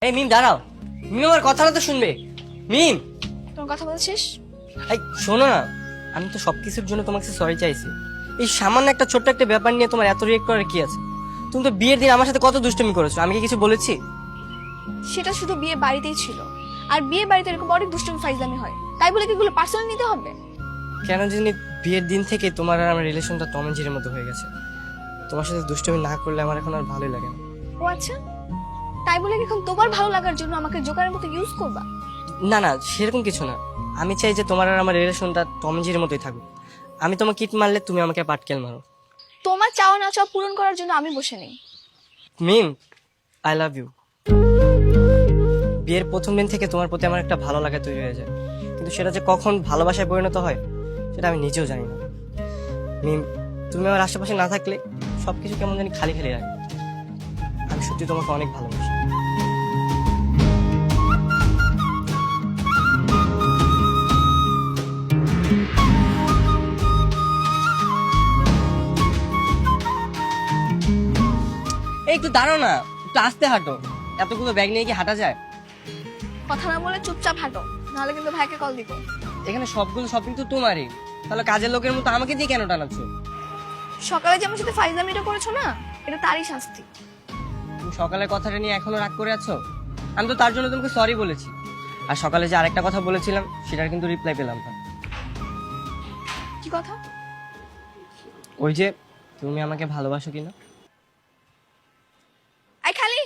এই মিম দাঁড়াও। মিম আমার কথাটা তো শুনবে। মিম তোমার কথা বলছিস? এই শোনো না, আমি তো সবকিছুর জন্য তোমার কাছে সরি চাইছি। এই সামান্য একটা ছোট্ট একটা ব্যাপার নিয়ে তোমার এত রিয়েক্ট করার কি আছে? তুমি তো বিয়ের দিন আমার সাথে কত দুষ্টুমি করেছো, আমি কি কিছু বলেছি? সেটা শুধু বিয়ে বাড়িতেই ছিল, আর বিয়ে বাড়িতে এরকম অনেক দুষ্টুমি ফাইজলামি হয়, তাই বলে কি এগুলো পার্সোনাল নিতে হবে? কেন জানি বিয়ের দিন থেকে তোমার আর আমার রিলেশনটা টম এন্ড জেরির মতো হয়ে গেছে। তোমার সাথে দুষ্টুমি না করলে আমার এখন আর ভালোই লাগে না। ও আচ্ছা, তাই বলে কি এখন তোমার ভালো লাগার জন্য আমাকে জোকারের মতো ইউজ করবা? না না, সেরকম কিছু না। আমি চাই যে তোমার আর আমার রিলেশনটা টম এন্ড জেরির মতোই থাকুক। আমি তোমাকে কিট মারলে তুমি আমাকে পাটকেল মারো। তোমার চাওয়া না চাওয়া পূরণ করার জন্য আমি বসে নেই। মিম, আই লাভ ইউ। বিয়ের প্রথম দিন থেকে তোমার প্রতি আমার একটা ভালো লাগা তৈরি হয়ে যায়, কিন্তু সেটা যে কখন ভালোবাসায় পরিণত হয় সেটা আমি নিজেও জানি না। মিম, তুমি আমার আশেপাশে না থাকলে সবকিছু কেমন জানি খালি খালি লাগে। আমি সত্যি তোমাকে অনেক ভালোবাসি। এই একটু দাঁড়াও না, একটু আস্তে হাঁটো। এতগুলো ব্যাগ নিয়ে কি হাঁটা যায়? কথা না বলে চুপচাপ হাঁটো, নাহলে কিন্তু ভাইকে কল দিব। এখানে সবগুলো শপিং তো তোমারই, তাহলে কাজের লোকের মতো আমাকে দিয়ে কেন টানাচ্ছ? সকালে যে আমার সাথে ফাইজলামিটা করেছো না, এটা তারই শাস্তি। তুমি সকালের কথাটা নিয়ে এখনো রাগ করে আছো? আমি তো তার জন্য তোমাকে সরি বলেছি। আর সকালে যে আরেকটা কথা বলেছিলাম সেটার কিন্তু রিপ্লাই পেলাম না। কি কথা? ওই যে তুমি আমাকে ভালোবাসো কিনা। আই খালি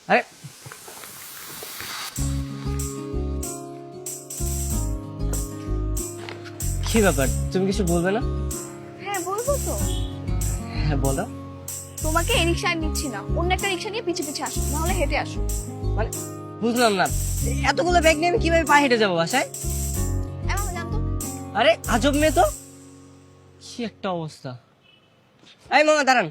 আরে কি ব্যাপার, তুমি কিছু বলবে না? হ্যাঁ বলবো তো। হ্যাঁ বলো। তোমাকে এই রিক্সায় নিচ্ছি না, অন্য একটা রিক্সা নিয়ে পিছে পিছে আসো, নাহলে হেঁটে আসো। মানে বুঝলাম না, এতগুলো ব্যাগ নিয়ে আমি কিভাবে পায়ে হেঁটে যাবো বাসায়? এমন জানতো? আরে আজব মেয়ে তো, কি একটা অবস্থা। এই মামা দাঁড়ান।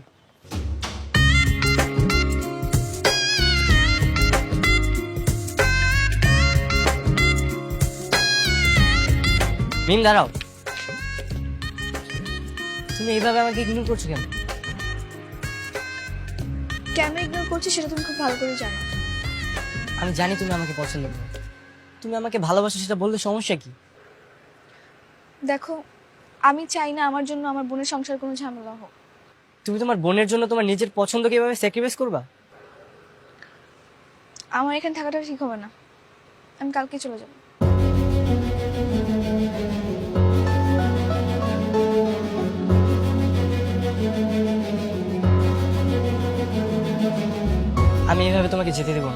মিম দাঁড়াও, তুমি এইভাবে আমাকে ইগনোর করছো কেন? কেন ইগনোর করছি সেটা তুমি খুব ভালো করে জানো। আমি জানি তুমি আমাকে পছন্দ করো, তুমি আমাকে ভালোবাসো, সেটা বললে সমস্যা কি? দেখো, আমি চাই না আমার জন্য আমার বোনের সংসার কোনো ঝামেলা হোক। তুমি তোমার বোনের জন্য তোমার নিজের পছন্দ কিভাবে স্যাক্রিফাইস করবা? আমার এখানে থাকাটা ঠিক হবে না, আমি কালকে চলে যাব। আমি এইভাবে তোমাকে যেতে দেবো না।